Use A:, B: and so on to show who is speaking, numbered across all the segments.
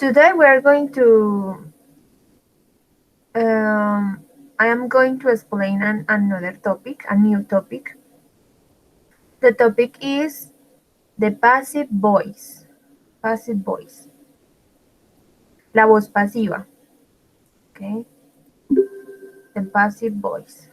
A: Today we are going to, I am going to explain another topic, a new topic. The topic is the passive voice. Passive voice. La voz pasiva. Okay. The passive voice.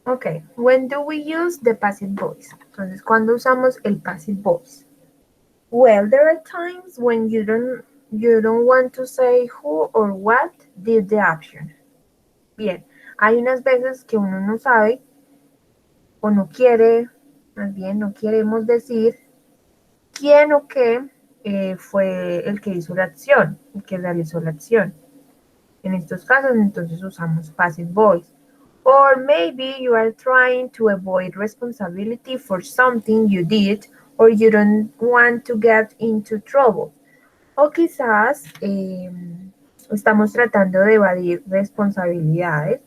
A: Okay. When do we use the passive voice? Entonces, ¿cuándo usamos el passive voice? Well, there are times when you don't want to say who or what did the action. Bien, hay unas veces que uno no sabe o no quiere, más bien no queremos decir quién o qué fue el que hizo la acción, el que realizó la acción. En estos casos, entonces usamos passive voice. Or maybe you are trying to avoid responsibility for something you did or you don't want to get into trouble. O quizás estamos tratando de evadir responsabilidades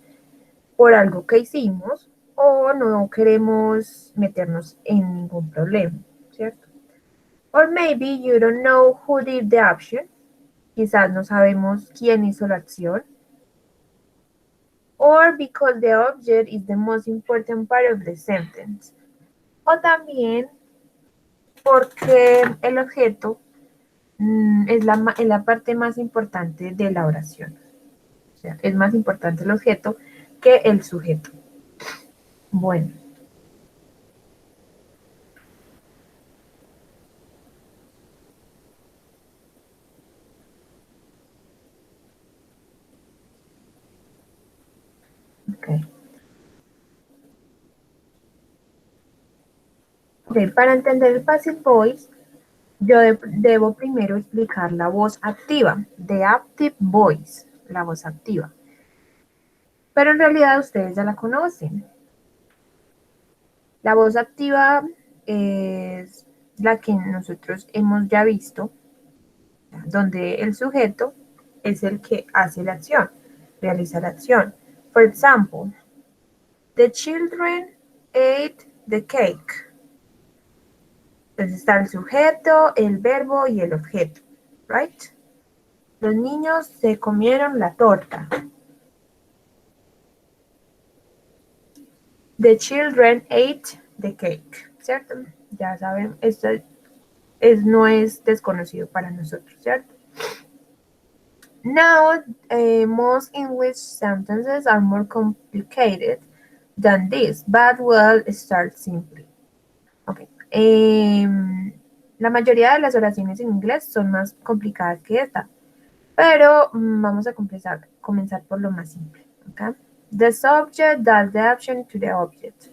A: por algo que hicimos o no queremos meternos en ningún problema, ¿cierto? Or maybe you don't know who did the action. Quizás no sabemos quién hizo la acción. Or because the object is the most important part of the sentence. O también porque el objeto es la parte más importante de la oración. O sea, es más importante el objeto que el sujeto. Bueno. Okay. Okay, para entender el passive voice, yo debo primero explicar la voz activa, the active voice, la voz activa. Pero en realidad ustedes ya la conocen. La voz activa es la que nosotros hemos ya visto, donde el sujeto es el que hace la acción, realiza la acción. For example, the children ate the cake. Entonces está el sujeto, el verbo y el objeto, right? Los niños se comieron la torta. The children ate the cake, ¿cierto? Ya saben, esto no es desconocido para nosotros, ¿cierto? Now, most English sentences are more complicated than this, but we'll start simply. Okay. La mayoría de las oraciones en inglés son más complicadas que esta, pero vamos a comenzar por lo más simple. Okay? The subject does the action to the object.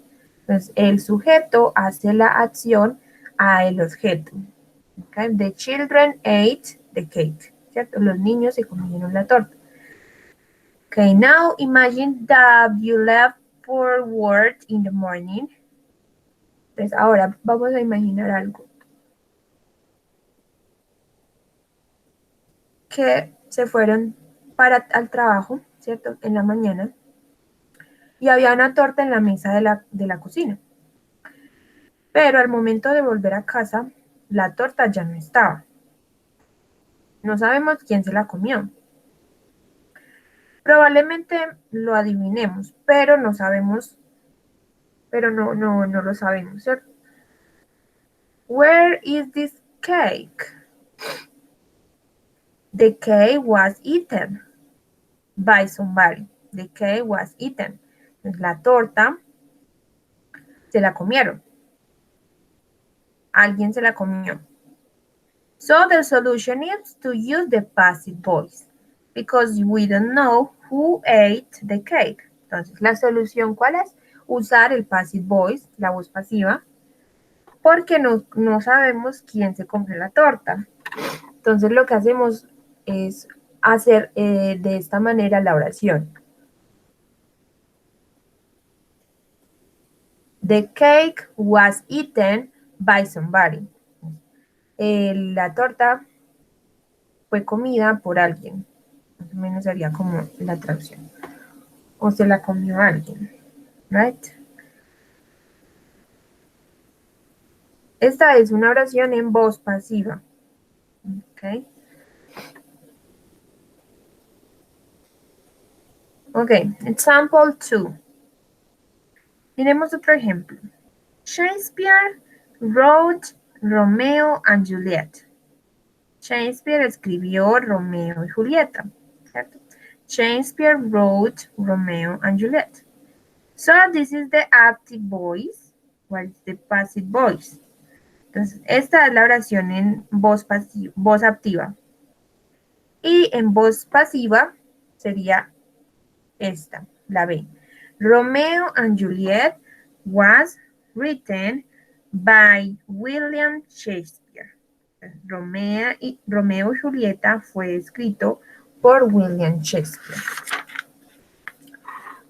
A: Entonces, el sujeto hace la acción a el objeto. Okay? The children ate the cake. ¿Cierto? Los niños se comieron la torta. Okay, now imagine that you left for work in the morning. Entonces, ahora vamos a imaginar algo. Que se fueron al trabajo, ¿cierto? En la mañana. Y había una torta en la mesa de la cocina. Pero al momento de volver a casa, la torta ya no estaba. No sabemos quién se la comió. Probablemente lo adivinemos, pero no sabemos, pero no lo sabemos, ¿cierto? Where is this cake? The cake was eaten by somebody. The cake was eaten. La torta se la comieron. Alguien se la comió. So the solution is to use the passive voice because we don't know who ate the cake. Entonces, la solución, ¿cuál es? Usar el passive voice, la voz pasiva, porque no sabemos quién se comió la torta. Entonces, lo que hacemos es hacer de esta manera la oración. The cake was eaten by somebody. La torta fue comida por alguien. Más o menos sería como la traducción. O se la comió alguien. Right? Esta es una oración en voz pasiva. Okay. Okay, example 2. Tenemos otro ejemplo. Shakespeare wrote Romeo and Juliet. Shakespeare escribió Romeo y Julieta, ¿cierto? Shakespeare wrote Romeo and Juliet. So this is the active voice. What is the passive voice? Entonces, esta es la oración en voz pasiva, voz activa. Y en voz pasiva sería esta, la B. Romeo and Juliet was written by William Shakespeare. Romeo y Julieta fue escrito por William Shakespeare.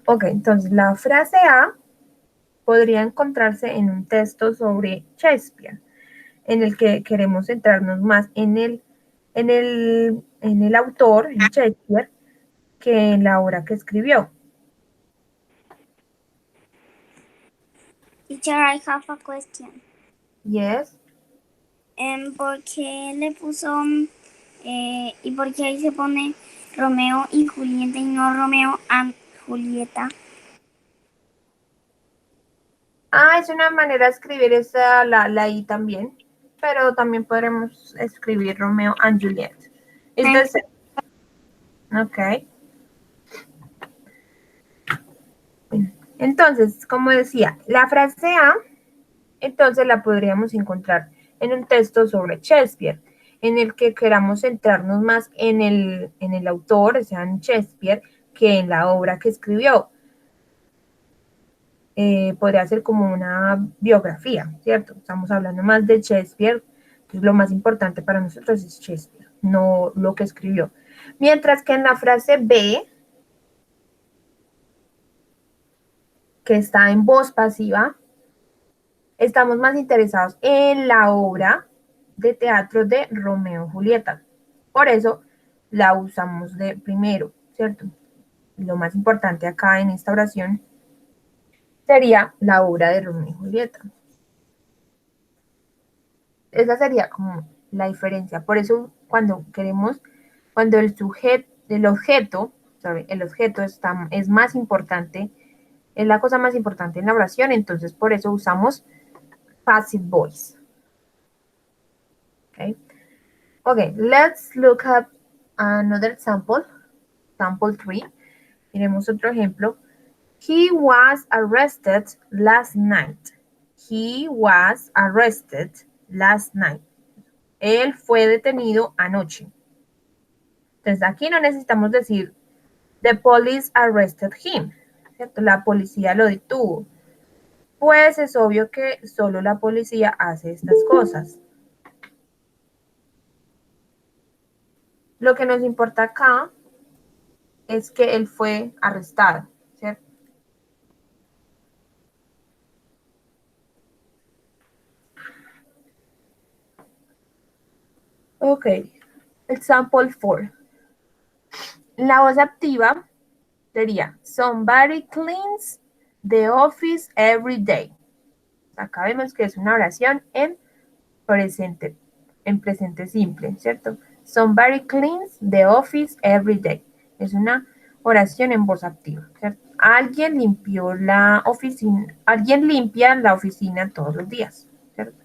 A: Ok, entonces la frase A podría encontrarse en un texto sobre Shakespeare, en el que queremos centrarnos más en el autor, en Shakespeare, que en la obra que escribió.
B: Teacher, I have a question.
A: Yes.
B: ¿Por qué le puso y por qué ahí se pone Romeo y Julieta y no Romeo and Julieta?
A: Es una manera de escribir esa, la I también, pero también podremos escribir Romeo and Juliet. Ok. Entonces, como decía, la frase A, entonces la podríamos encontrar en un texto sobre Shakespeare, en el que queramos centrarnos más en el autor, o sea, en Shakespeare, que en la obra que escribió. Podría ser como una biografía, ¿cierto? Estamos hablando más de Shakespeare, entonces lo más importante para nosotros es Shakespeare, no lo que escribió. Mientras que en la frase B, que está en voz pasiva, estamos más interesados en la obra de teatro de Romeo y Julieta. Por eso la usamos de primero, ¿cierto? Lo más importante acá en esta oración sería la obra de Romeo y Julieta. Esa sería como la diferencia. Por eso cuando el objeto es más importante, es la cosa más importante en la oración, entonces por eso usamos passive voice. Okay, let's look at another example. Example 3. Tenemos otro ejemplo. He was arrested last night. He was arrested last night. Él fue detenido anoche. Entonces aquí no necesitamos decir the police arrested him, ¿cierto? La policía lo detuvo. Pues es obvio que solo la policía hace estas cosas. Lo que nos importa acá es que él fue arrestado, ¿cierto? Ok, example 4. La voz activa sería somebody cleans the office every day. Acá vemos que es una oración en presente simple, ¿cierto? Somebody cleans the office every day. Es una oración en voz activa, ¿cierto? Alguien limpió la oficina, alguien limpia la oficina todos los días, ¿cierto?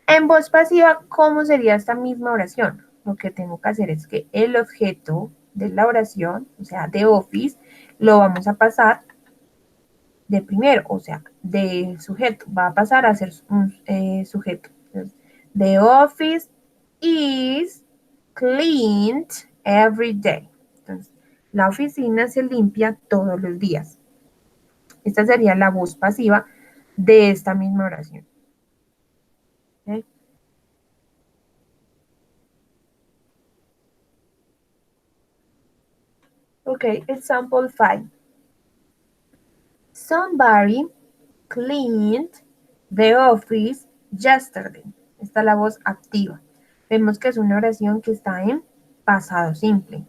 A: En voz pasiva, ¿cómo sería esta misma oración? Lo que tengo que hacer es que el objeto de la oración, o sea, de office, lo vamos a pasar de primero, o sea, del sujeto, va a pasar a ser un sujeto. Entonces, the office is cleaned every day. Entonces, la oficina se limpia todos los días. Esta sería la voz pasiva de esta misma oración. ¿Okay? Okay, example 5. Somebody cleaned the office yesterday. Esta es la voz activa. Vemos que es una oración que está en pasado simple.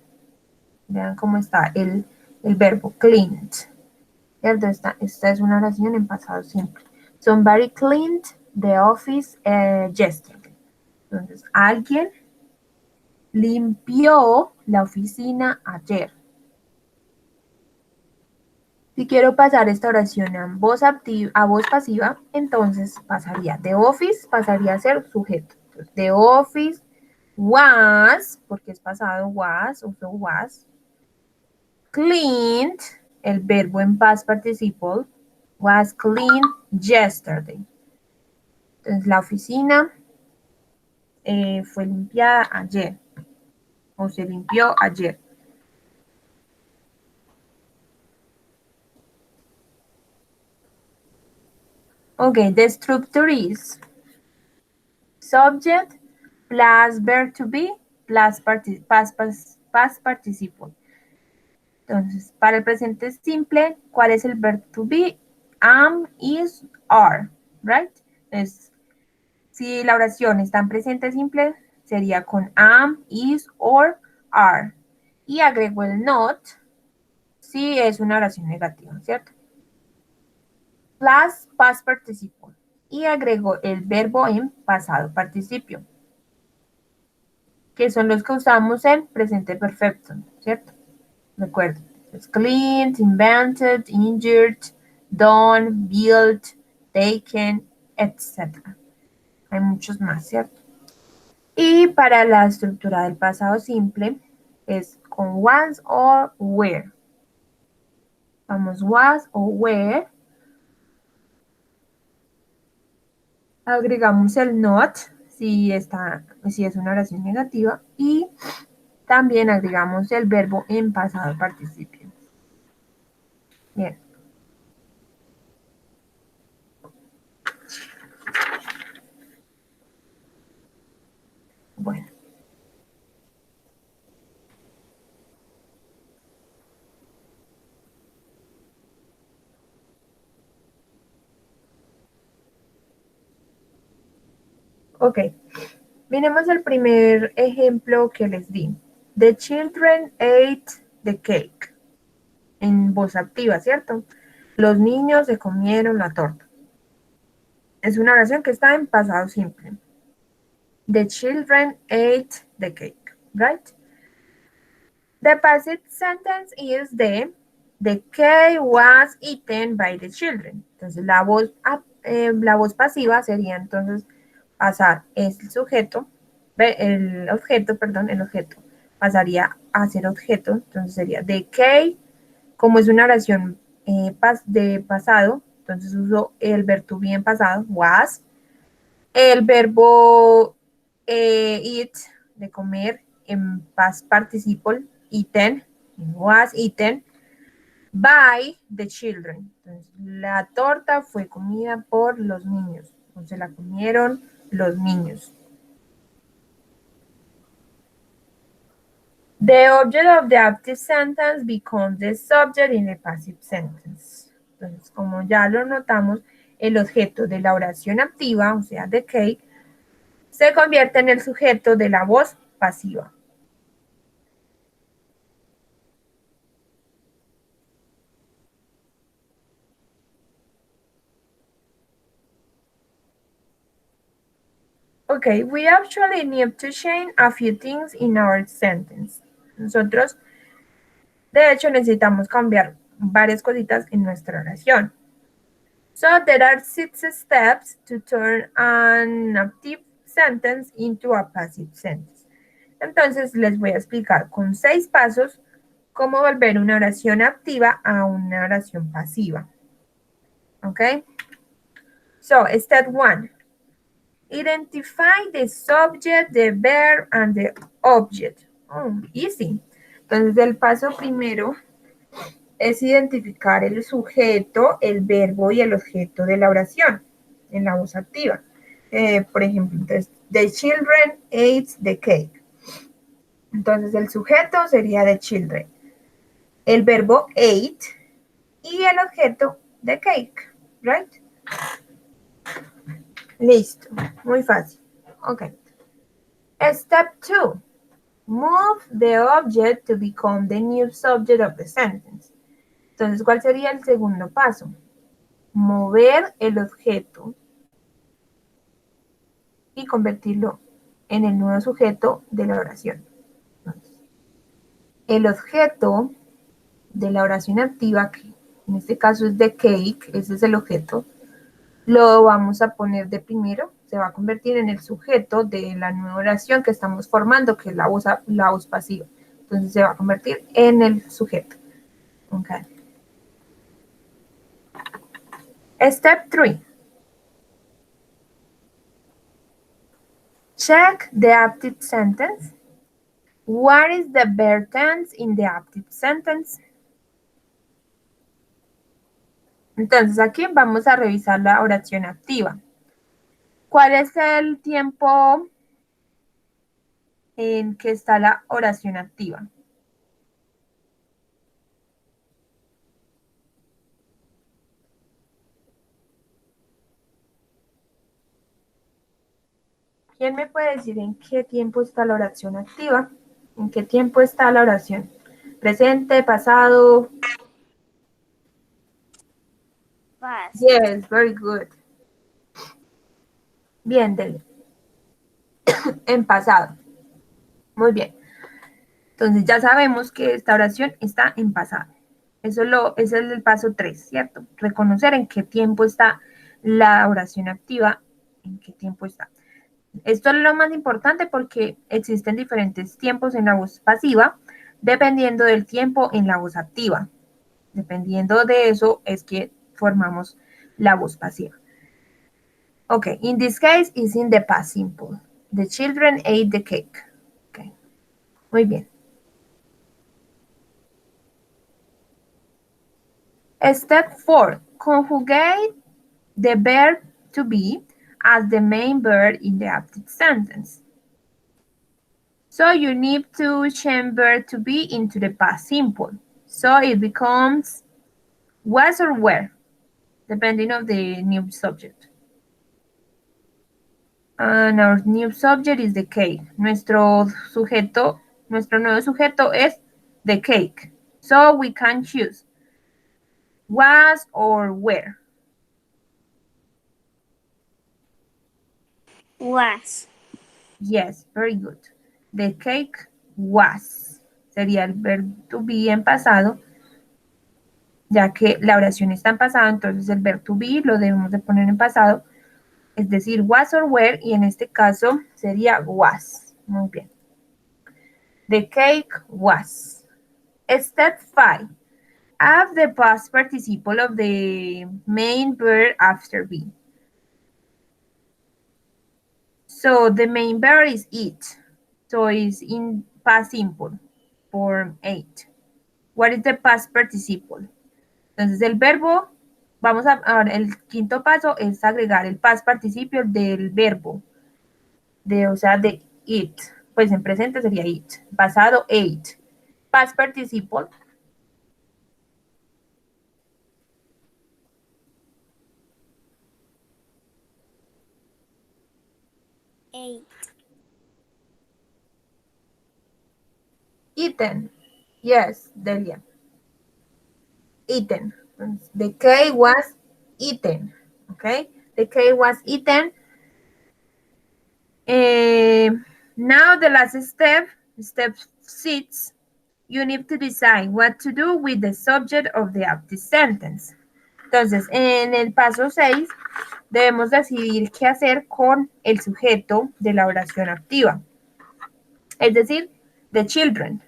A: Vean cómo está el verbo cleaned. ¿Cierto? Esta es una oración en pasado simple. Somebody cleaned the office yesterday. Entonces, alguien limpió la oficina ayer. Si quiero pasar esta oración a voz pasiva, entonces pasaría the office, pasaría a ser sujeto. Entonces, the office was, porque es pasado was, uso was, cleaned, el verbo en past participle, was cleaned yesterday. Entonces, la oficina fue limpiada ayer, o se limpió ayer. Okay, the structure is subject plus verb to be plus past participle. Entonces, para el presente simple, ¿cuál es el verb to be? Am, is, are, right? Entonces, si la oración está en presente simple, sería con am, is, or, are. Y agrego el not si es una oración negativa, ¿cierto? Plus past participle. Y agrego el verbo en pasado participio, que son los que usamos en presente perfecto, ¿cierto? Recuerden, es cleaned, invented, injured, done, built, taken, etc. Hay muchos más, ¿cierto? Y para la estructura del pasado simple es con was or were. Vamos, was o were. Agregamos el not si es una oración negativa y también agregamos el verbo en pasado participio. Bien. Bueno. Ok. Miremos el primer ejemplo que les di. The children ate the cake. En voz activa, ¿cierto? Los niños se comieron la torta. Es una oración que está en pasado simple. The children ate the cake, right? The passive sentence is the cake was eaten by the children. Entonces la voz pasiva sería entonces pasar el sujeto, el objeto pasaría a ser objeto, entonces sería the cake, como es una oración de pasado, entonces uso el verbo to be en pasado, was, el verbo eat, de comer, en past participle, eaten, was eaten, by the children. Entonces, la torta fue comida por los niños. Entonces, la comieron los niños. The object of the active sentence becomes the subject in the passive sentence. Entonces, como ya lo notamos, el objeto de la oración activa, o sea, the cake, se convierte en el sujeto de la voz pasiva. Okay, we actually need to change a few things in our sentence. Nosotros, de hecho, necesitamos cambiar varias cositas en nuestra oración. So, there are 6 steps to turn an active sentence into a passive sentence. Entonces, les voy a explicar con 6 pasos cómo volver una oración activa a una oración pasiva. Okay? So, step 1. Identify the subject, the verb, and the object. Oh, easy. Entonces, el paso primero es identificar el sujeto, el verbo y el objeto de la oración en la voz activa. Por ejemplo, entonces, the children ate the cake. Entonces, el sujeto sería the children. El verbo ate y el objeto the cake, right? Listo, muy fácil. Ok. Step 2. Move the object to become the new subject of the sentence. Entonces, ¿cuál sería el segundo paso? Mover el objeto y convertirlo en el nuevo sujeto de la oración. Entonces, el objeto de la oración activa, que en este caso es the cake, ese es el objeto, lo vamos a poner de primero, se va a convertir en el sujeto de la nueva oración que estamos formando, que es la voz pasiva. Entonces se va a convertir en el sujeto. Okay. Step 3. Check the active sentence. What is the verb tense in the active sentence? Entonces aquí vamos a revisar la oración activa. ¿Cuál es el tiempo en que está la oración activa? ¿Quién me puede decir en qué tiempo está la oración activa? ¿En qué tiempo está la oración? ¿Presente, pasado?
B: Past.
A: Yes, very good. Bien, Deli. En pasado. Muy bien. Entonces ya sabemos que esta oración está en pasado. Ese es el paso 3, ¿cierto? Reconocer en qué tiempo está la oración activa, en qué tiempo está. Esto es lo más importante porque existen diferentes tiempos en la voz pasiva, dependiendo del tiempo en la voz activa. Dependiendo de eso es que formamos la voz pasiva. Okay, in this case is in the past simple. The children ate the cake. Okay, muy bien. Step 4. Conjugate the verb to be as the main verb in the active sentence. So you need to change verb to be into the past simple. So it becomes was or were, depending on the new subject. And our new subject is the cake. Nuestro nuevo sujeto es the cake. So we can choose was or were.
B: Was.
A: Yes, very good. The cake was. Sería el verbo to be en pasado, ya que la oración está en pasado, entonces el verbo to be lo debemos de poner en pasado, es decir, was or were, y en este caso sería was. Muy bien. The cake was. Step 5. Add the past participle of the main verb after be. So the main verb is eat. So it's in past simple, form 8. What is the past participle? Entonces el verbo, ahora el quinto paso es agregar el past participio del verbo, o sea, de it. Pues en presente sería it. Pasado, ate. Past participle.
B: Ate.
A: Eaten. Yes, Delia. Eaten. The cake was eaten. Okay? The cake was eaten. Now the last step, step 6, you need to decide what to do with the subject of the active sentence. Entonces, en el paso 6, debemos decidir qué hacer con el sujeto de la oración activa. Es decir, the children,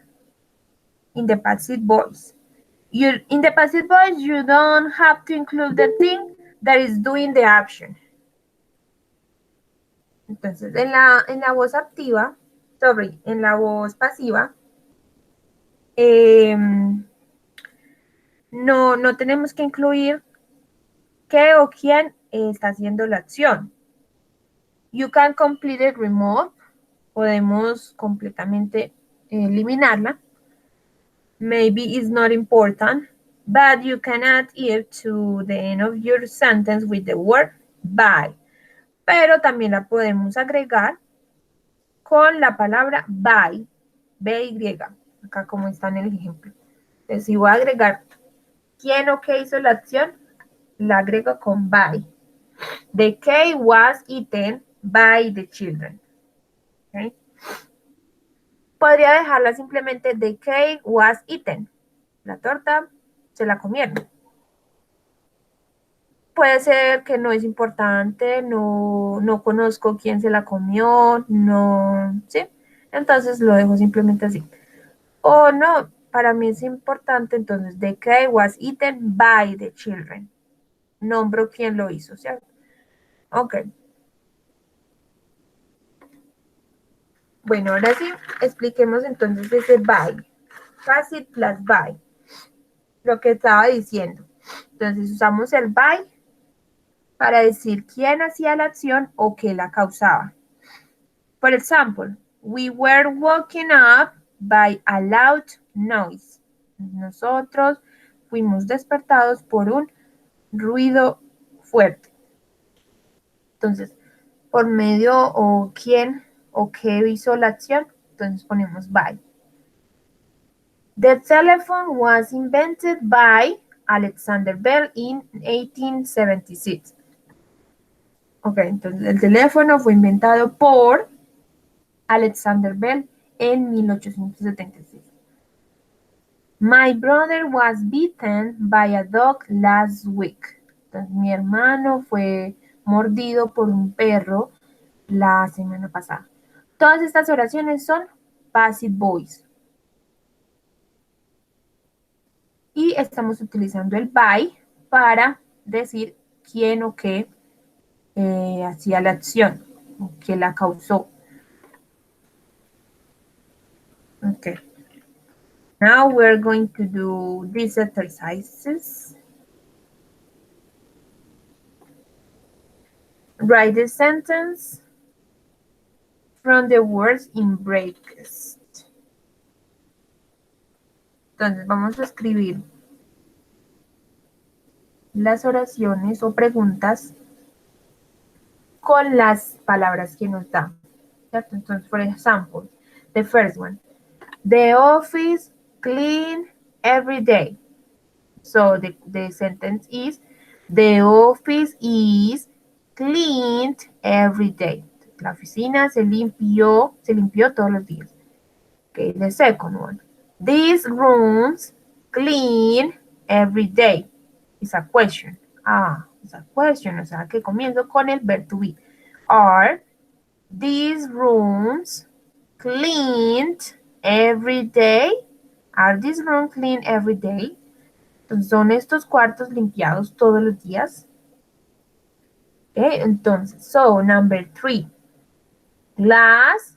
A: in the passive voice. In the passive voice, you don't have to include the thing that is doing the action. Entonces, en la voz activa, en la voz pasiva, no tenemos que incluir qué o quién está haciendo la acción. You can complete it remove. Podemos completamente eliminarla. Maybe it's not important. but you can add it to the end of your sentence with the word by. Pero también la podemos agregar con la palabra by, by, acá como está en el ejemplo. Entonces, si voy a agregar quién o qué hizo la acción, la agrego con by. The cake was eaten by the children. Okay. Podría dejarla simplemente the cake was eaten. La torta se la comieron. Puede ser que no es importante, no conozco quién se la comió, no, ¿sí? Entonces lo dejo simplemente así. O no, para mí es importante, entonces the cake was eaten by the children. Nombro quién lo hizo, ¿cierto? Ok. Bueno, ahora sí, expliquemos entonces ese by. Passive plus by. Lo que estaba diciendo. Entonces usamos el by para decir quién hacía la acción o qué la causaba. For example, we were woken up by a loud noise. Nosotros fuimos despertados por un ruido fuerte. Entonces, por medio o quién o qué hizo la acción, entonces ponemos by. The telephone was invented by Alexander Bell in 1876. Ok, entonces el teléfono fue inventado por Alexander Bell en 1876. My brother was bitten by a dog last week. Entonces, mi hermano fue mordido por un perro la semana pasada. Todas estas oraciones son passive voice. Y estamos utilizando el by para decir quién o qué hacía la acción, o que la causó. Okay. Now we're going to do these exercises. Write the sentence from the words in brackets. Entonces vamos a escribir las oraciones o preguntas con las palabras que nos da. ¿Cierto? Entonces, for example, the first one, the office clean every day. So the sentence is, the office is cleaned every day. La oficina se limpió todos los días. Okay, the second one. These rooms clean every day. It's a question. It's a question. O sea, que comienzo con el verb to be. Are these rooms cleaned every day? Are these rooms cleaned every day? Entonces, ¿son estos cuartos limpiados todos los días? Okay, entonces, so, number 3. Glass,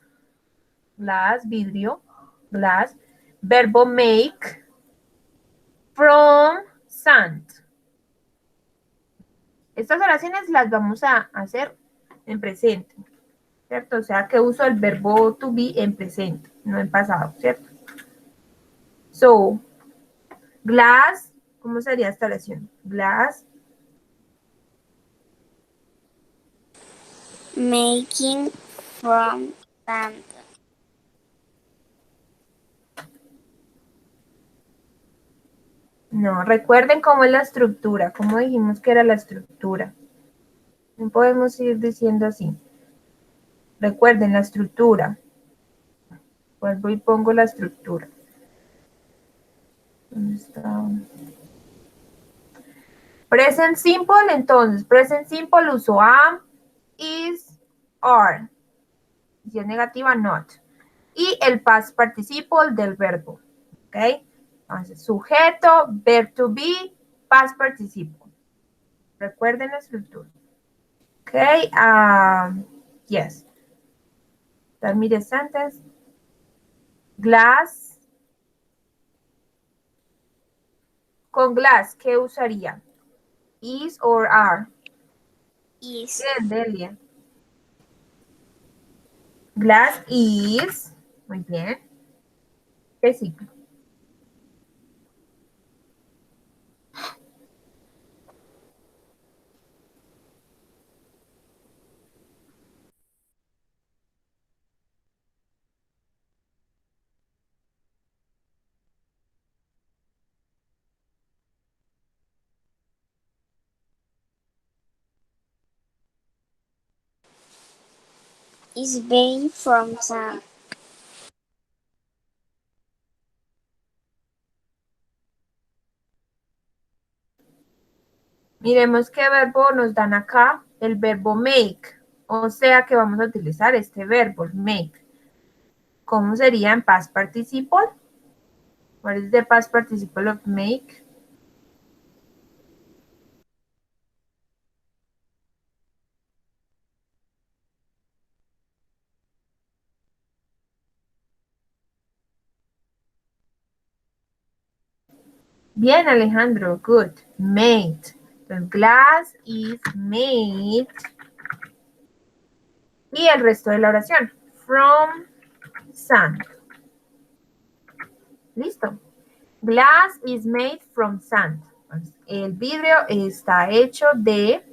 A: vidrio, glass, verbo make, from sand. Estas oraciones las vamos a hacer en presente, ¿cierto? O sea, que uso el verbo to be en presente, no en pasado, ¿cierto? So, glass, ¿cómo sería esta oración? Glass.
B: Making from sand.
A: No, recuerden cómo es la estructura, cómo dijimos que era la estructura. No podemos ir diciendo así. Recuerden la estructura. Vuelvo y pongo la estructura. ¿Dónde está? Present simple, entonces, present simple uso am, is, are. Si es negativa, not. Y el past participle del verbo. ¿Ok? Entonces, sujeto, verb to be, past participle. Recuerden la estructura. ¿Ok? Yes. Tell me the sentence. Glass. Con glass, ¿qué usaría? Is or are.
B: Is.
A: Bien, Delia. Glass is. Muy bien. ¿Qué ciclo?
B: is made from sand.
A: Miremos qué verbo nos dan acá, el verbo make, o sea que vamos a utilizar este verbo, make. ¿Cómo sería en past participle? What is the past participle of make? Bien, Alejandro, good. Made. The glass is made. Y el resto de la oración. From sand. Listo. Glass is made from sand. El vidrio está hecho de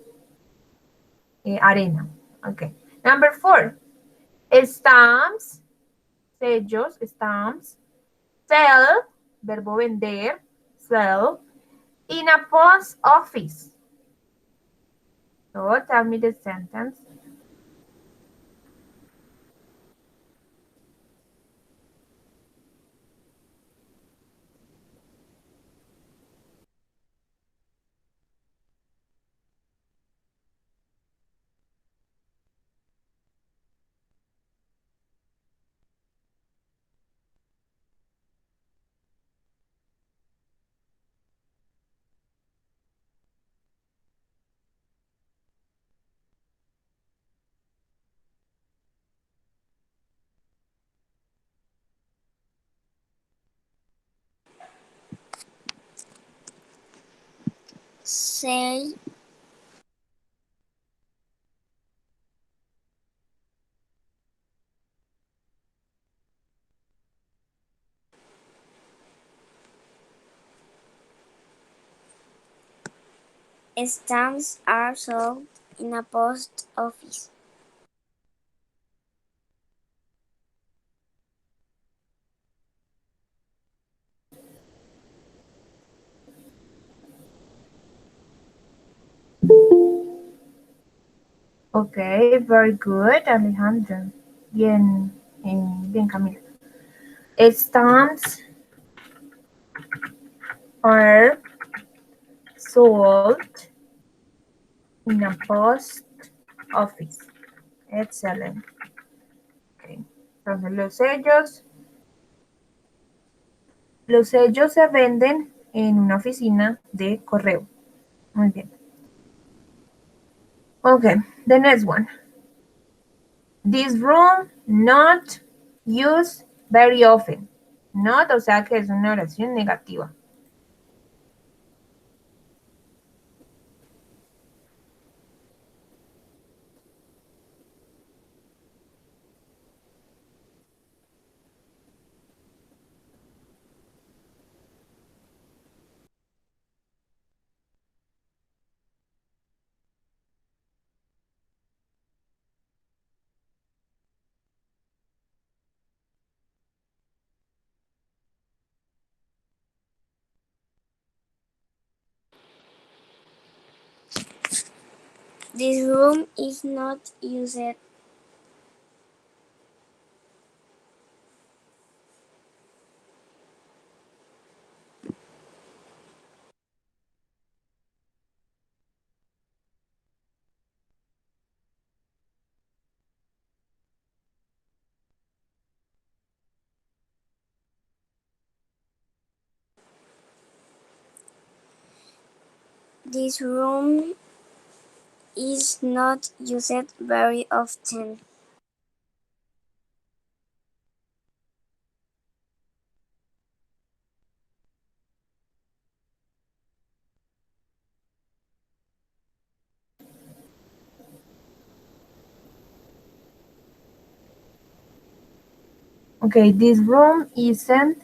A: arena. Ok. Number 4. Stamps. Sellos. Stamps. Sell. Verbo vender. Sell. In a post office. So tell me the sentence.
B: Say stamps are sold in a post office.
A: Ok, very good, Alejandro. Bien, bien, Camila. Stamps are sold in a post office. Excellent. Okay. Entonces, los sellos se venden en una oficina de correo. Muy bien. Okay, the next one. This room not used very often. Not, o sea que es una oración negativa.
B: This room is not used. This room is not used very often.
A: Okay, this room isn't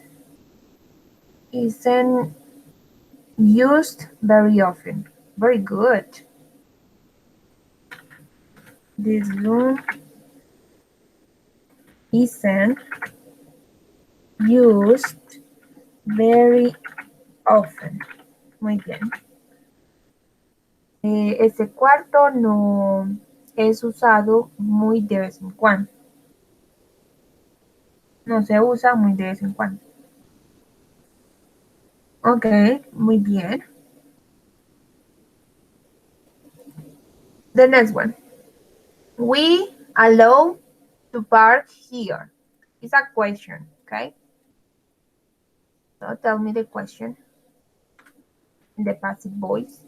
A: used very often. Very good. This room isn't used very often. Muy bien. Ese cuarto es usado muy de vez en cuando. No se usa muy de vez en cuando. Ok, muy bien. The next one. We allow to park here. It's a question, okay? So tell me the question in the passive voice.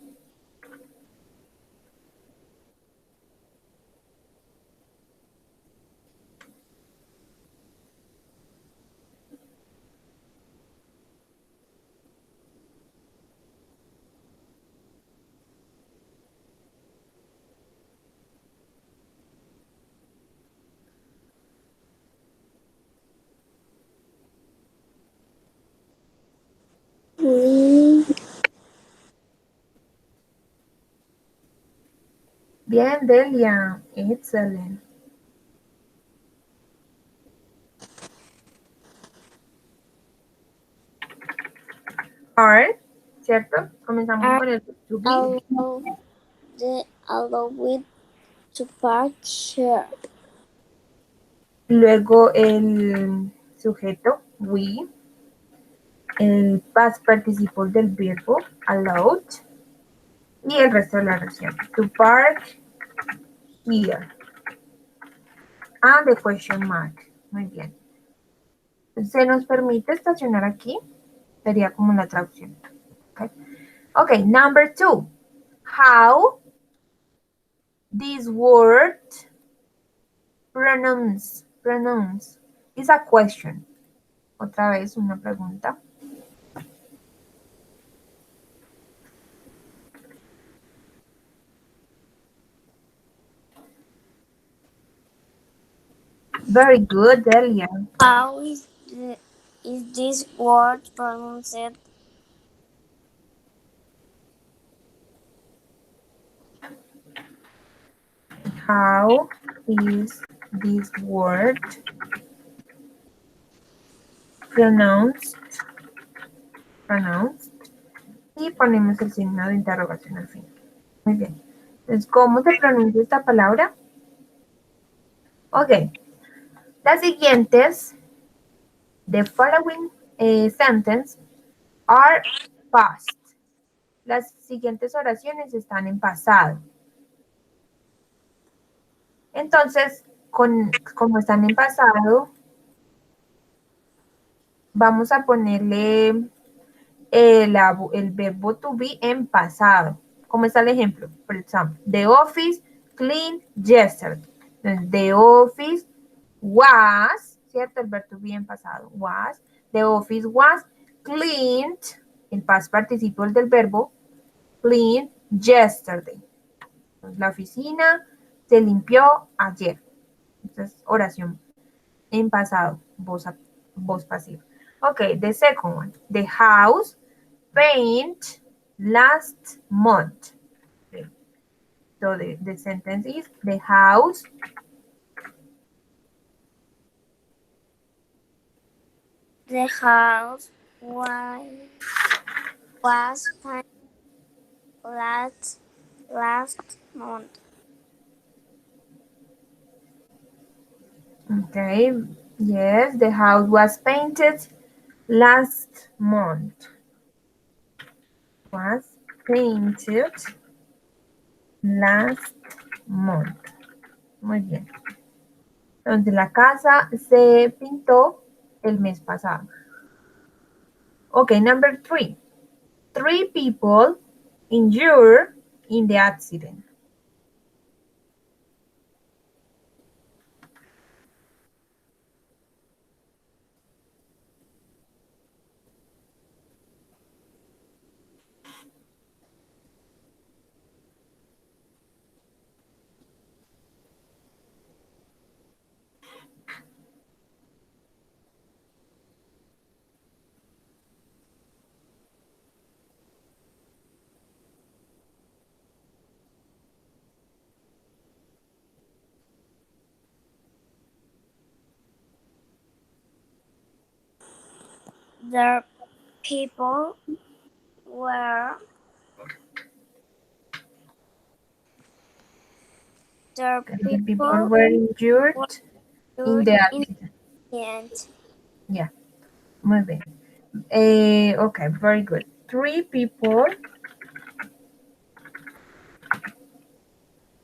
B: We
A: Bien, Delia. Excellent. Are, ¿cierto? Comenzamos
B: are
A: con el to be.
B: allowed to park here.
A: Luego el sujeto, we. El past participle del verbo, allowed. Y el resto de la oración. To park here. And the question mark. Muy bien. ¿Se nos permite estacionar aquí? Sería como una traducción. Okay. Okay, number 2. How this word pronounce is a question. Otra vez una pregunta. Very good, Delia.
B: How is this word pronounced?
A: How is this word pronounced? Y ponemos el signo de interrogación al fin. Muy bien. Entonces, ¿cómo se pronuncia esta palabra? Ok. Las siguientes, the following sentence are past. Las siguientes oraciones están en pasado. Entonces, como están en pasado, vamos a ponerle el verbo to be en pasado. ¿Cómo está el ejemplo? Por ejemplo, the office cleaned yesterday. Entonces, the office was, ¿cierto? El verbo to be en pasado, was. The office was cleaned, el past participle del verbo, cleaned yesterday. Entonces, la oficina se limpió ayer. Entonces, oración en pasado, voz pasiva. Okay, the second one. The house paint last month. Okay. So the sentence is the house
B: The house was painted last month.
A: okay, yes, the house was painted last month. Was painted last month. Muy bien. Entonces la casa se pintó el mes pasado. Okay, number 3. 3 people injured in the accident.
B: The people were The
A: The people
B: people
A: were
B: were
A: injured in
B: hurt
A: the
B: in
A: accident.
B: the end.
A: Yeah, muy bien. Okay, very good. 3 people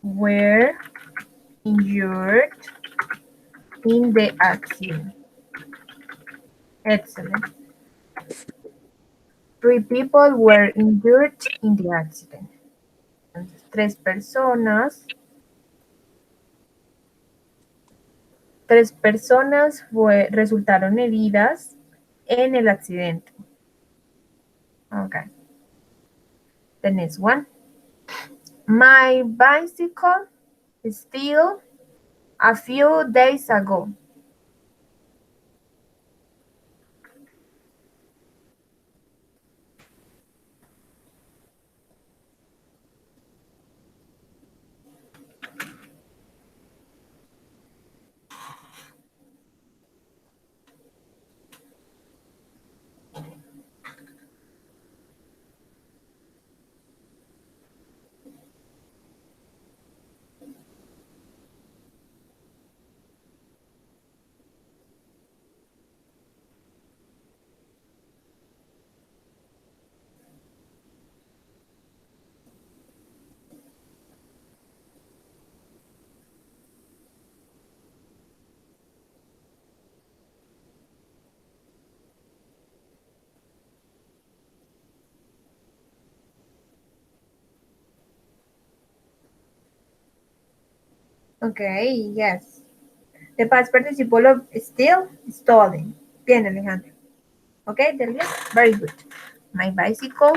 A: were injured in the accident. Excellent. 3 people were injured in the accident. Entonces, 3 personas resultaron heridas en el accidente. Okay. The next one. My bicycle stole a few days ago. Okay, yes. The past participle of steal, stolen. Bien, Alejandro. Okay, Delia, very good. My bicycle.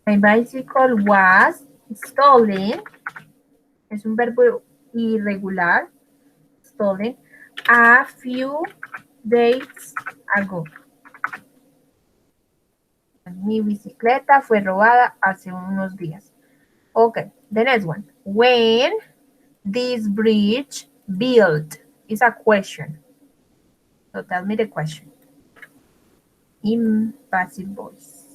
A: My bicycle was stolen. Es un verbo irregular. Stolen a few days ago. Mi bicicleta fue robada hace unos días. Okay, the next one. When this bridge built is a question. So tell me the question in passive voice.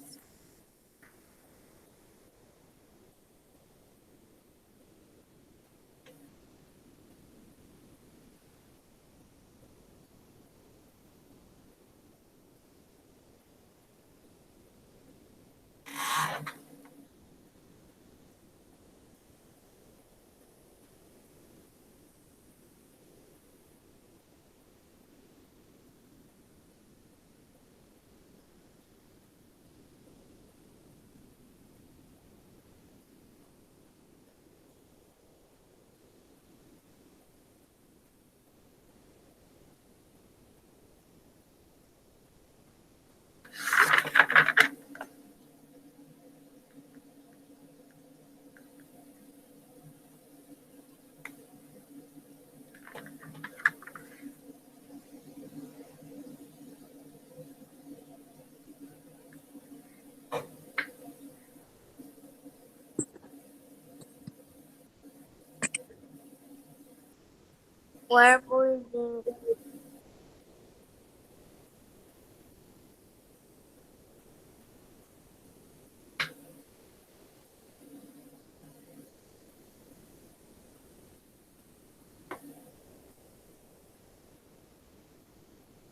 B: Were building.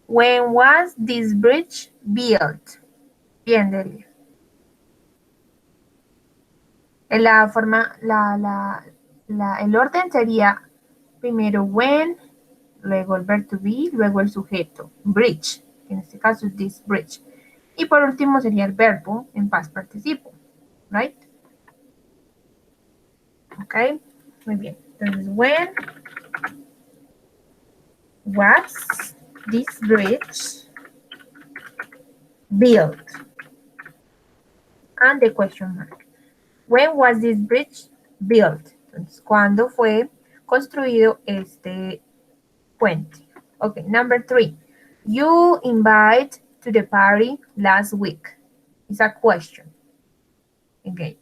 A: When was this bridge built? Bien, Delia. La forma, el orden sería primero when, luego el verbo to be, luego el sujeto, bridge, en este caso es this bridge. Y por último sería el verbo en past participle, right? Ok, muy bien. Entonces, when was this bridge built? And the question mark. When was this bridge built? Entonces, ¿cuándo fue construido este puente? Okay, number 3. You invite to the party last week. It's a question. Again.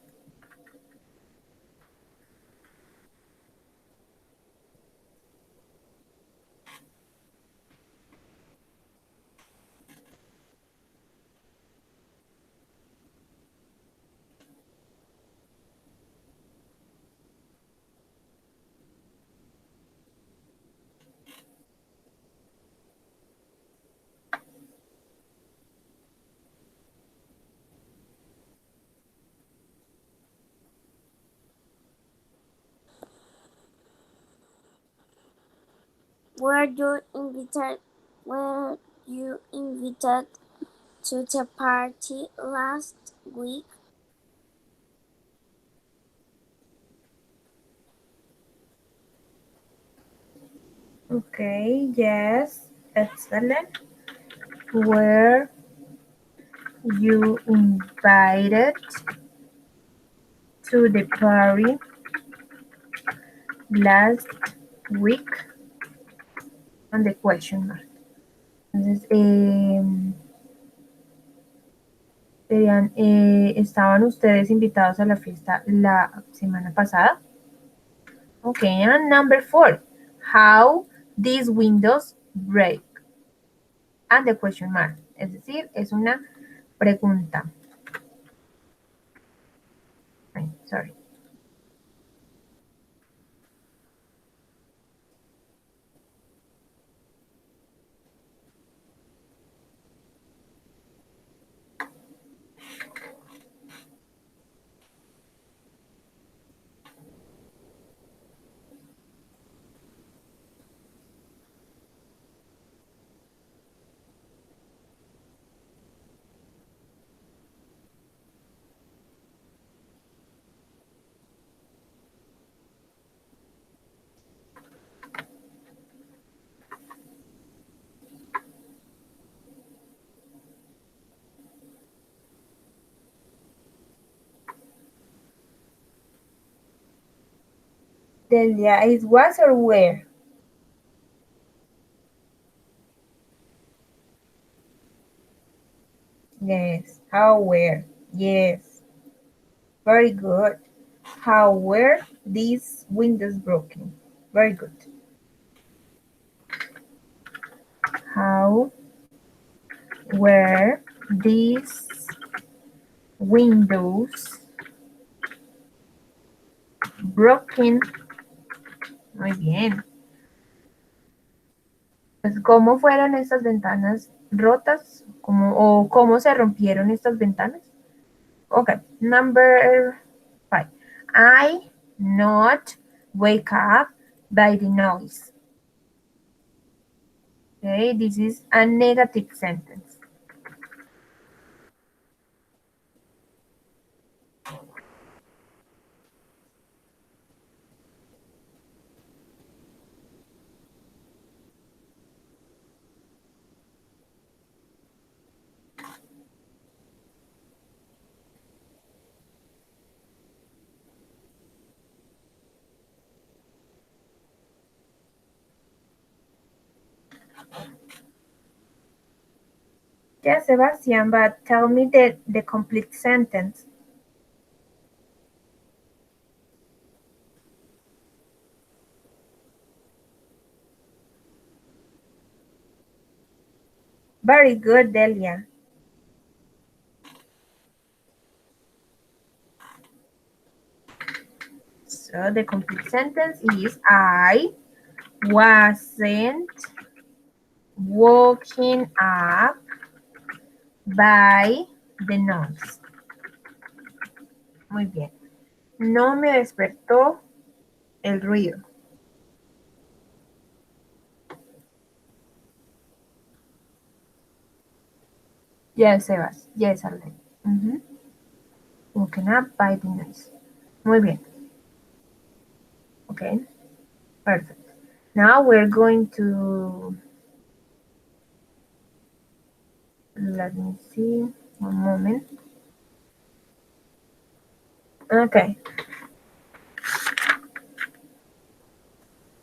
B: Were you invited? Were you invited to the party last week?
A: Okay, yes, excellent. Were you invited to the party last week? And the question mark. Entonces, serían, ¿estaban ustedes invitados a la fiesta la semana pasada? Okay, and number 4. How these windows break? And the question mark. Es decir, es una pregunta. Ay, sorry. Delia, is was or where? Yes. How were? Yes. Very good. How were these windows broken? Very good. How were these windows broken? Muy bien. Pues, ¿cómo fueron estas ventanas rotas? ¿O cómo se rompieron estas ventanas? Okay, number 5. I not wake up by the noise. Okay, this is a negative sentence. Yes, Sebastian, but tell me the complete sentence. Very good, Delia. So the complete sentence is I wasn't woken up by the noise. Muy bien. No me despertó el ruido. Yes, Sebas. Yes, Arlene. Woken up by the noise. Muy bien. Okay. Perfect. Now we're going to, let me see, one moment. Okay.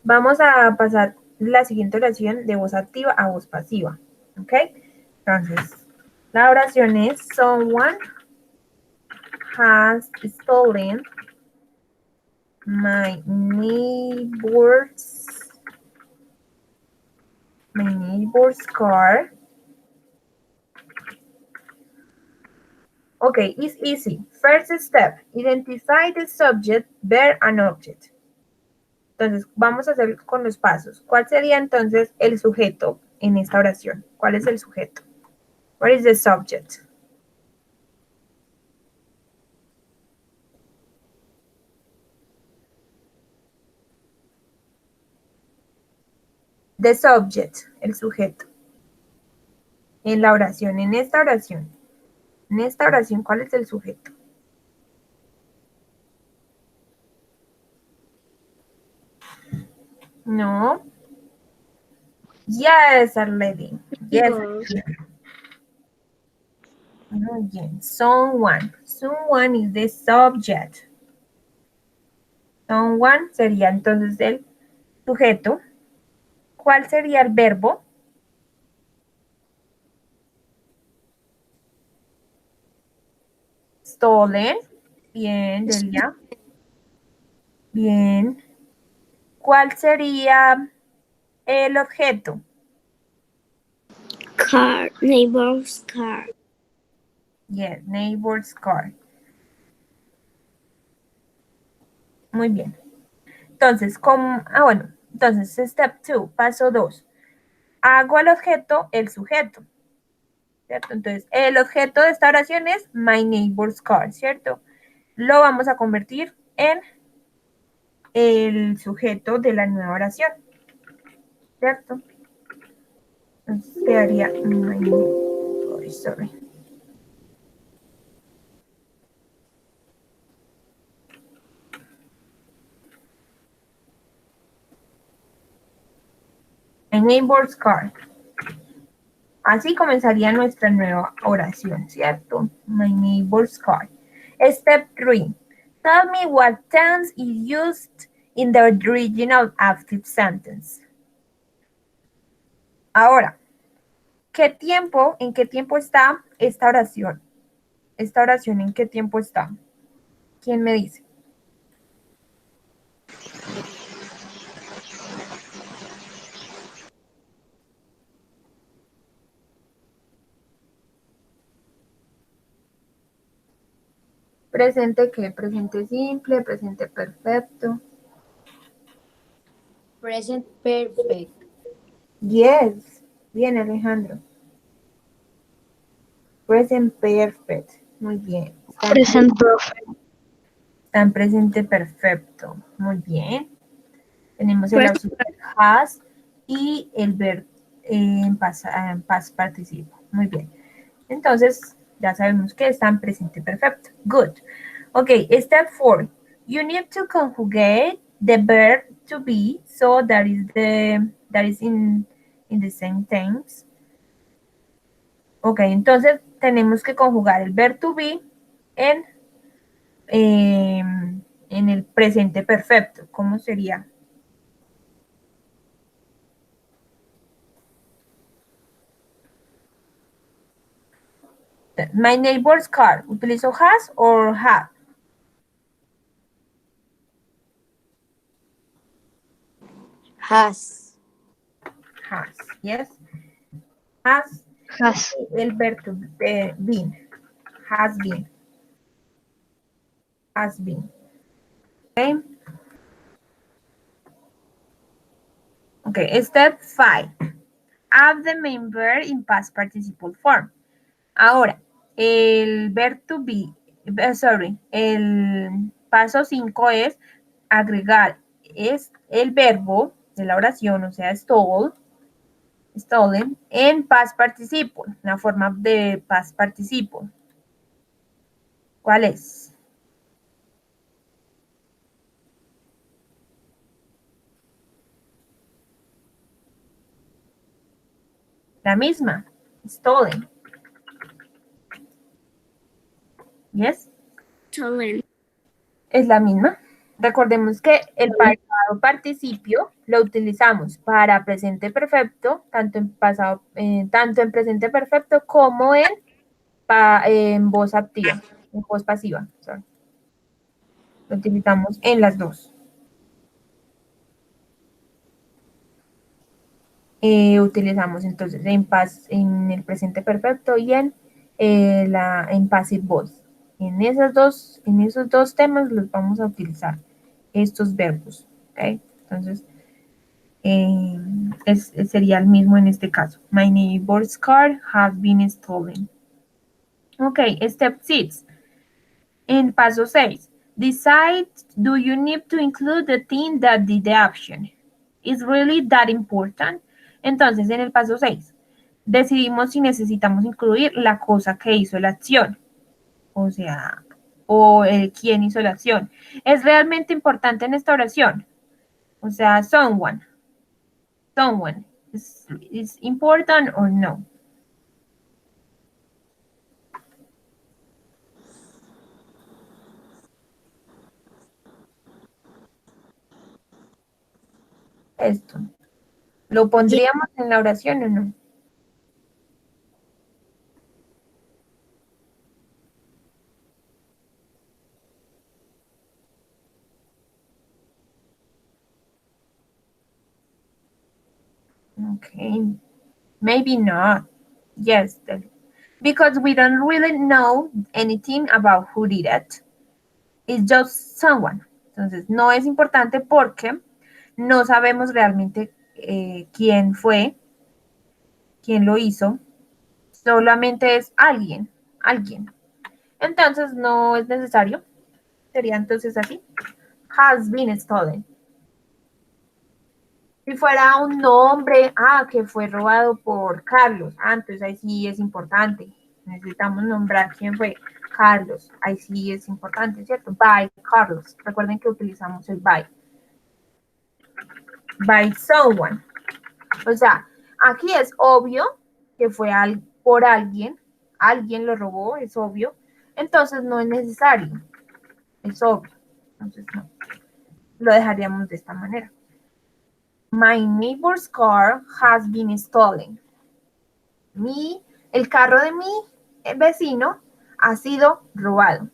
A: Vamos a pasar la siguiente oración de voz activa a voz pasiva. ¿Ok? Entonces, la oración es someone has stolen my neighbor's car. Okay, it's easy. First step, identify the subject, verb, and object. Entonces, vamos a hacer con los pasos. ¿Cuál sería entonces el sujeto en esta oración? ¿Cuál es el sujeto? What is the subject? The subject, el sujeto. En la oración, en esta oración. En esta oración, ¿cuál es el sujeto? No. Yes, Arledy. Yes. Muy bien. Someone. Someone is the subject. Someone sería entonces el sujeto. ¿Cuál sería el verbo? Stolen. Bien, Delia. Bien. ¿Cuál sería el objeto?
B: Car, neighbor's car.
A: Yes, neighbor's car. Muy bien. Entonces, bueno. Entonces, step 2, paso 2. Hago al objeto el sujeto. ¿Cierto? Entonces, el objeto de esta oración es my neighbor's car, ¿cierto? Lo vamos a convertir en el sujeto de la nueva oración, ¿cierto? Entonces quedaría sorry. My neighbor's car. Así comenzaría nuestra nueva oración, ¿cierto? My neighbor's car. Step 3. Tell me what tense is used in the original active sentence. Ahora, ¿en qué tiempo está esta oración? ¿Esta oración en qué tiempo está? ¿Quién me dice? ¿Presente qué? ¿Presente simple? ¿Presente perfecto?
C: Present perfect.
A: Yes. Bien, Alejandro. Present perfect. Muy bien.
B: Present perfect.
A: Está en presente perfecto. Muy bien. Tenemos el auxiliar has y el verbo en past participo. Muy bien. Entonces, ya sabemos que está en presente perfecto. Good. Okay, step 4. You need to conjugate the verb to be so that is in the same tense. Ok, entonces tenemos que conjugar el verb to be en el presente perfecto. ¿Cómo sería? My neighbor's car. ¿Utilizo has or have?
C: Has.
A: Has, yes. Has.
B: Has.
A: El verbo been. Has been. Has been. Okay. Okay, step 5. Add the main verb in past participle form. Ahora, el verb to be, el paso 5 es agregar el verbo de la oración, o sea, stolen, en past participle, la forma de past participle. ¿Cuál es? La misma, stolen. ¿Yes?
B: Stolen.
A: Es la misma. Recordemos que el pasado participio lo utilizamos para presente perfecto, tanto en presente perfecto como en voz activa, en voz pasiva. Sorry. Lo utilizamos en las dos. Utilizamos entonces en el presente perfecto y en passive voice. En esos dos temas los vamos a utilizar estos verbos. ¿Okay? Entonces, sería el mismo en este caso. My neighbor's car has been stolen. Ok, step 6. En paso 6. Decide, do you need to include the thing that did the action? Is really that important? Entonces, en el paso 6, decidimos si necesitamos incluir la cosa que hizo la acción. O sea, o el quién hizo la acción. ¿Es realmente importante en esta oración? O sea, someone. Someone. Is important or no? Esto. ¿Lo pondríamos en la oración o no? Okay. Maybe not. Yes. Because we don't really know anything about who did it. It's just someone. Entonces, no es importante porque no sabemos realmente quién fue, quién lo hizo. Solamente es alguien, alguien. Entonces, no es necesario. Sería entonces así. Has been stolen. Si fuera un nombre, que fue robado por Carlos, entonces ahí sí es importante. Necesitamos nombrar quién fue Carlos. Ahí sí es importante, ¿cierto? By Carlos. Recuerden que utilizamos el by. By someone. O sea, aquí es obvio que fue por alguien. Alguien lo robó, es obvio. Entonces no es necesario. Es obvio. Entonces no. Lo dejaríamos de esta manera. My neighbor's car has been stolen. El carro de mi vecino ha sido robado.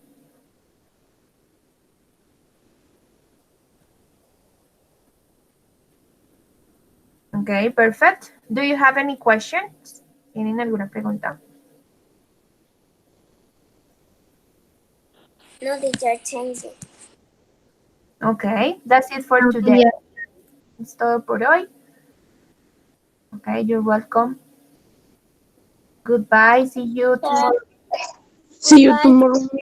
A: Okay, perfect. Do you have any questions? ¿Tienen alguna pregunta?
B: No, teacher, change it.
A: Okay, that's it for today. Es todo por hoy. Okay, you're welcome. Goodbye. See you tomorrow.
D: See you tomorrow.